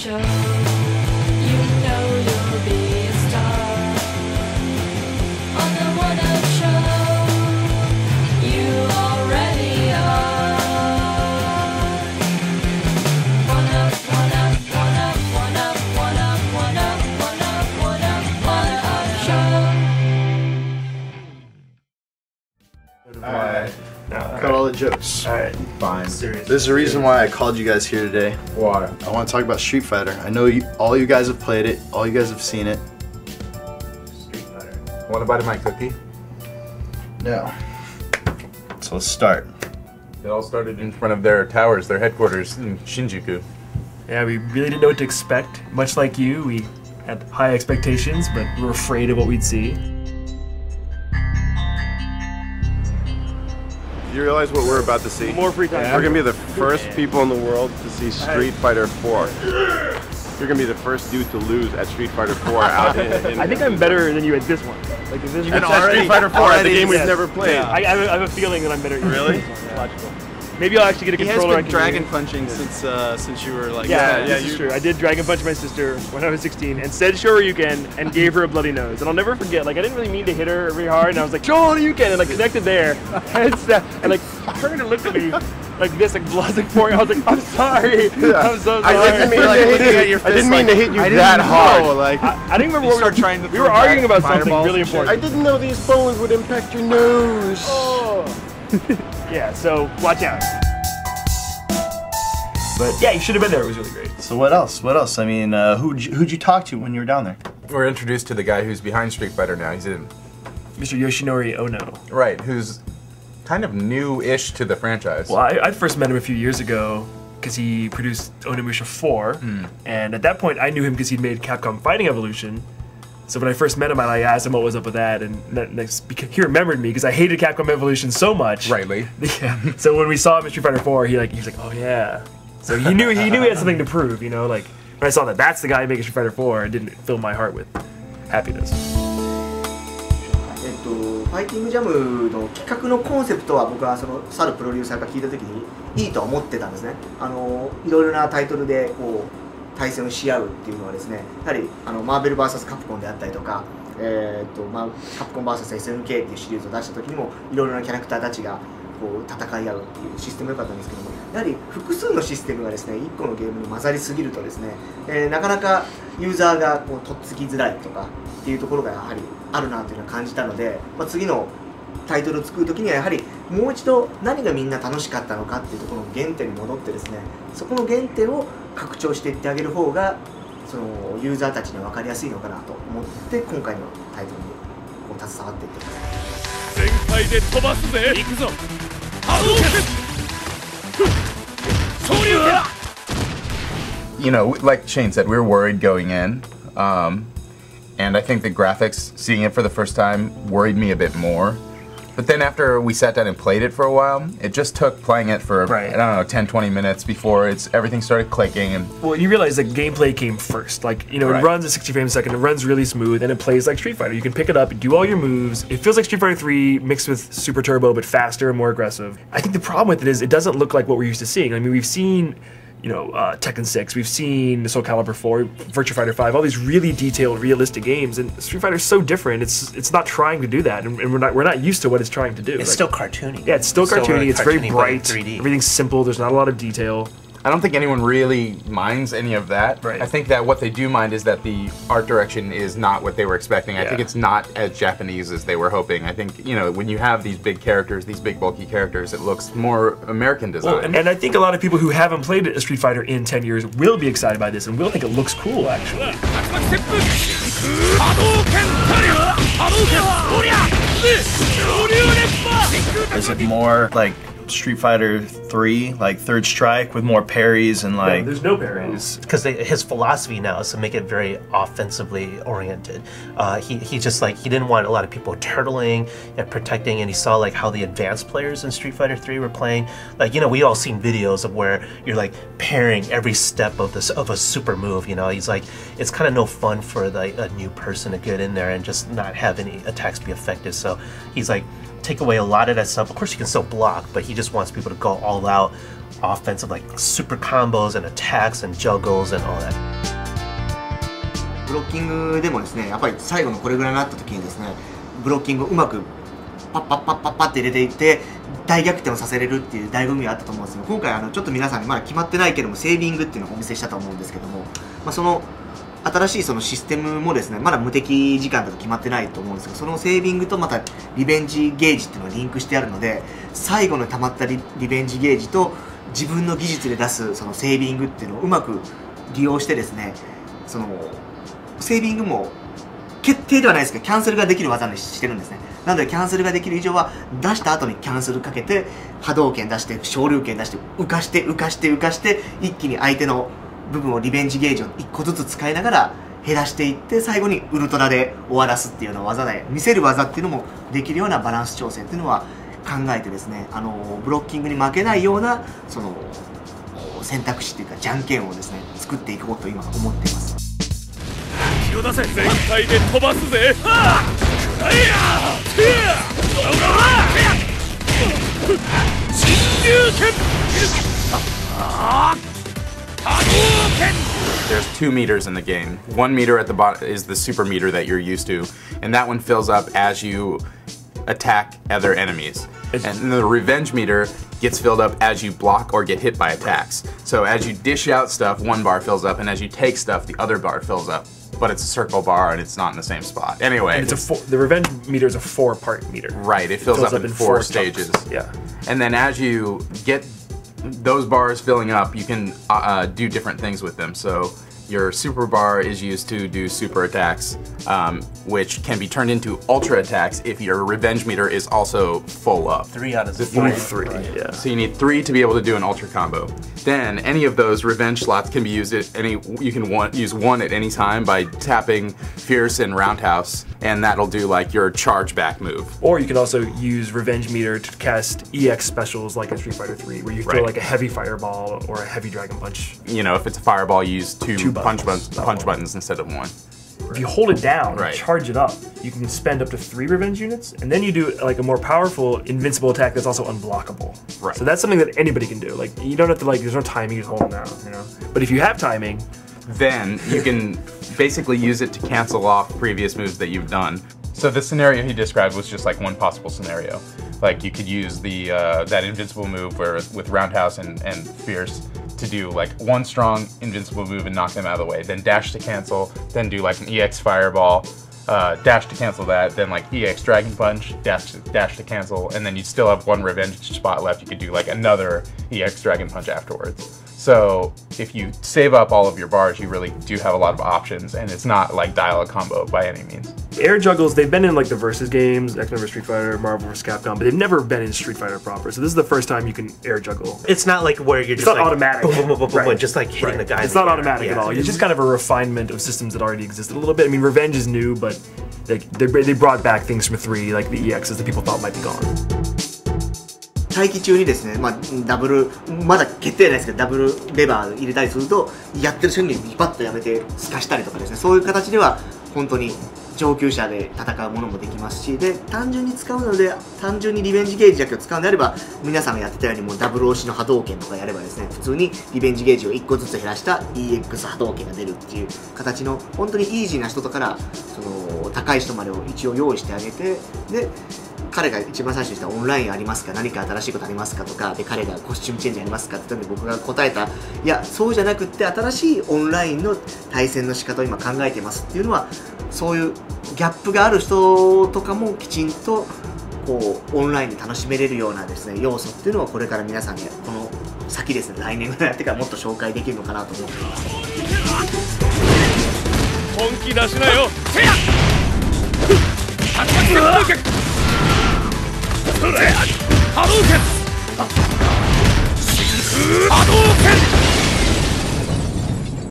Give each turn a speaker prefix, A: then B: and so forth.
A: show. You know you'll be a star on the One Up Show. You already are. One up, one up, one up, one up, one up, one up, one up, one up, One Up Show.
B: Alright.
C: Cut all the jokes.
B: Alright.
C: Fine. There's a reason why I called you guys here today.
B: Why?
C: I want to talk about Street Fighter. I know all you guys have played it. All you guys have seen it.
B: Street Fighter. Want to bite my cookie?
C: No. So let's start.
B: It all started in front of their towers, their headquarters in Shinjuku.
D: Yeah, we really didn't know what to expect. Much like you, we had high expectations, but we were afraid of what we'd see.
E: You realize what we're about to see?
D: More free time.
E: We're gonna be the first people in the world to see Street Fighter 4. You're gonna be the first dude to lose at Street Fighter 4 out in
D: I think I'm better than you at this one. Like, is this
E: It's at Street Fighter 4, the game we've never played.
D: Yeah. I have a feeling that I'm better at you.
E: Really?
D: Logical. Maybe I'll actually get a controller.
F: He has been dragon punching since you were like...
D: Yeah, this is true. I did dragon punch my sister when I was 16 and said Shoryuken and gave her a bloody nose. And I'll never forget, like, I didn't really mean to hit her very hard, and I was like, Shoryuken, and like connected there. And like turned and looked at me like this, like blood, like pouring. I was like, I'm sorry. I'm so sorry.
E: I didn't mean to hit you that hard.
D: Like, I didn't remember what we were arguing about something really important.
E: I didn't know these bones would impact your nose.
D: Oh. Yeah, so watch out. But yeah, you should have been there. It was really great.
C: So what else? What else? I mean, who'd you talk to when you were down there?
B: We're introduced to the guy who's behind Street Fighter now. He's in...
D: Mr. Yoshinori Ono.
B: Right, who's kind of new-ish to the franchise.
D: Well, I first met him a few years ago because he produced Onimusha 4, and at that point I knew him because he'd made Capcom Fighting Evolution. So when I first met him, I asked him what was up with that, and he remembered me because I hated Capcom Evolution so much.
B: Rightly.
D: Yeah. So when we saw him in Street Fighter 4, he was like, oh yeah. So he knew he had something to prove, you know. Like when I saw that's the guy making Street Fighter 4, it didn't fill my heart with happiness.
G: ファイティングジャムの企画のコンセプトは僕はその去るプロデューサーが聞いた時にいいと思ってたんですね。いろいろなタイトルでこう対戦をし合うっていうのはですね、やはりマーベル VS カプコンであったりとか、カプコン VS SNK っていうシリーズを出した時にもいろいろなキャラクターたちがこう戦い合うっていうシステム良かったんですけども、やはり複数のシステムがですね1個のゲームに混ざりすぎるとですね、なかなかユーザーがこうとっつきづらいとかっていうところがやはりあるなというのを感じたので、次のタイトルを作る時にはやはりもう一度何がみんな楽しかったのかっていうところの原点に戻ってですね、そこの原点を拡張していってあげる方がそのユーザーたちには分かりやすいのかなと思って今回のタイトルにこう携わっていってます。全開で飛ばすぜ。行くぞ。
B: You know, like Shane said, we were worried going in, and I think the graphics, seeing it for the first time, worried me a bit more. But then after we sat down and played it for a while, it just took playing it for, I don't know, 10, 20 minutes before everything started clicking. And
D: well, you realize that gameplay came first. Like, you know, it runs at 60 frames a second, it runs really smooth, and it plays like Street Fighter. You can pick it up, do all your moves. It feels like Street Fighter 3 mixed with Super Turbo, but faster and more aggressive. I think the problem with it is it doesn't look like what we're used to seeing. I mean, we've seen, you know, Tekken 6, we've seen Soul Calibur 4, Virtua Fighter 5, all these really detailed, realistic games, and Street Fighter is so different. It's not trying to do that, and we're not used to what it's trying to do.
F: It's still cartoony.
D: Yeah, it's still cartoony. It's very bright.
F: 3D.
D: Everything's simple. There's not a lot of detail.
B: I don't think anyone really minds any of that.
D: Right.
B: I think that what they do mind is that the art direction is not what they were expecting. I think it's not as Japanese as they were hoping. I think, you know, when you have these big characters, these big bulky characters, it looks more American design.
D: Well, and I think a lot of people who haven't played a Street Fighter in 10 years will be excited by this and will think it looks cool, actually.
C: Is it more like Street Fighter 3, like Third Strike, with more parries and like...
D: No, there's no parries.
F: Because his philosophy now is to make it very offensively oriented. He just like, he didn't want a lot of people turtling and protecting, and he saw like how the advanced players in Street Fighter 3 were playing. Like, you know, we all seen videos of where you're like parrying every step of a super move, you know. He's like, it's kind of no fun for like a new person to get in there and just not have any attacks be effective. So he's like, take away a lot of that stuff. Of course you can still block, but he just wants people to go all out offensive, like super combos and attacks and juggles and all that.
G: ブロッキングでもですね、やっぱり最後のこれぐらいになった時にですね、ブロッキングをうまくパッパッパッパッパって入れていって大逆転をさせれるっていう醍醐味があったと思うんですけど、今回ちょっと皆さんにまだ決まってないけどもセービングっていうのをお見せしたと思うんですけども、その新しいそのシステムもですね、まだ無敵時間だと決まってないと思うんですけど、そのセービングとまたリベンジゲージっていうのがリンクしてあるので、最後の溜まったリベンジゲージと自分の技術で出すそのセービングっていうのをうまく利用してですね、そのセービングも決定ではないですけどキャンセルができる技にしてるんですね。なのでキャンセルができる以上は出した後にキャンセルかけて波動拳出して昇竜拳出して浮かして浮かして浮かして一気に相手の部分をリベンジゲージを1個ずつ使いながら減らしていって最後にウルトラで終わらすっていうような技で見せる技っていうのもできるようなバランス調整っていうのは考えてですね、ブロッキングに負けないようなその選択肢っていうかじゃんけんをですね作っていこうと今思っています。
H: 気を出せ、全開で飛ばすぜ。神竜拳。
B: There's 2 meters in the game. 1 meter at the bottom is the super meter that you're used to, and that one fills up as you attack other enemies. And the revenge meter gets filled up as you block or get hit by attacks. So as you dish out stuff, 1 bar fills up, and as you take stuff, the other bar fills up. But it's a circle bar and it's not in the same spot. Anyway,
D: And the revenge meter is a 4-part meter.
B: Right, it fills up in 4 stages.
D: chunks. Yeah.
B: And then as you get those bars filling up, you can do different things with them. So your super bar is used to do super attacks, which can be turned into ultra attacks if your revenge meter is also full up.
F: 3 out of the
B: 3.
D: 3, yeah.
B: So you need 3 to be able to do an ultra combo. Then any of those revenge slots can be used at you can use 1 at any time by tapping Fierce and Roundhouse, and that'll do like your charge back move.
D: Or you can also use Revenge Meter to cast EX specials like in Street Fighter 3, where you throw
B: Right.
D: like a heavy fireball or a heavy dragon punch.
B: You know, if it's a fireball, you use 2 punch
D: buttons.
B: buttons instead of 1.
D: If you hold it down,
B: Right.
D: charge it up, you can spend up to 3 revenge units, and then you do like a more powerful invincible attack that's also unblockable.
B: Right.
D: So that's something that anybody can do. Like you don't have to there's no timing, you just hold them down, you know. But if you have timing,
B: Then you can basically use it to cancel off previous moves that you've done. So the scenario he described was just like one possible scenario. Like you could use the that invincible move where with Roundhouse and Fierce to do like 1 strong invincible move and knock them out of the way, then dash to cancel, then do like an EX Fireball, dash to cancel that, then like EX Dragon Punch, dash to cancel, and then you still have 1 revenge spot left. You could do like another EX Dragon Punch afterwards. So if you save up all of your bars, you really do have a lot of options, and it's not like dial a combo by any means.
D: air juggles, they've been in like the Versus games, X-Men vs. Street Fighter, Marvel vs. Capcom, but they've never been in Street Fighter proper. So this is the first time you can air juggle.
F: It's not like where you're just
D: not
F: like
D: automatic.
F: boom, boom, boom, boom, boom,
D: Right.
F: just like hitting the guy.
D: It's not automatic at all. It's just kind of a refinement of systems that already existed a little bit. I mean, Revenge is new, but they brought back things from 3, like the EXs that people thought might be gone.
G: 待機中にですね、ダブル、まだ決定ないですけど、ダブルレバー入れたりすると、やってる瞬間にバッとやめて透かしたりとかですね、そういう形では本当に上級者で戦うものもできますし、で、単純に使うので、単純にリベンジゲージだけを使うのであれば、皆さんがやってたようにもうダブル押しの波動拳とかやればですね、普通にリベンジゲージを1個ずつ減らした EX 波動拳が出るっていう形の、本当にイージーな人とから高い人までを一応用意してあげて、で、彼が一番最初にしたオンラインありますか、何か新しいことありますかとかで、彼がコスチュームチェンジありますかって言ったので僕が答えた、いやそうじゃなくって新しいオンラインの対戦の仕方を今考えてますっていうのは、そういうギャップがある人とかもきちんとこうオンラインで楽しめれるようなですね要素っていうのはこれから皆さんにこの先ですね、来年ぐらいやってからもっと紹介できるのかなと思っています。
H: 本気出しなよ。せやそれ波動拳真空波動拳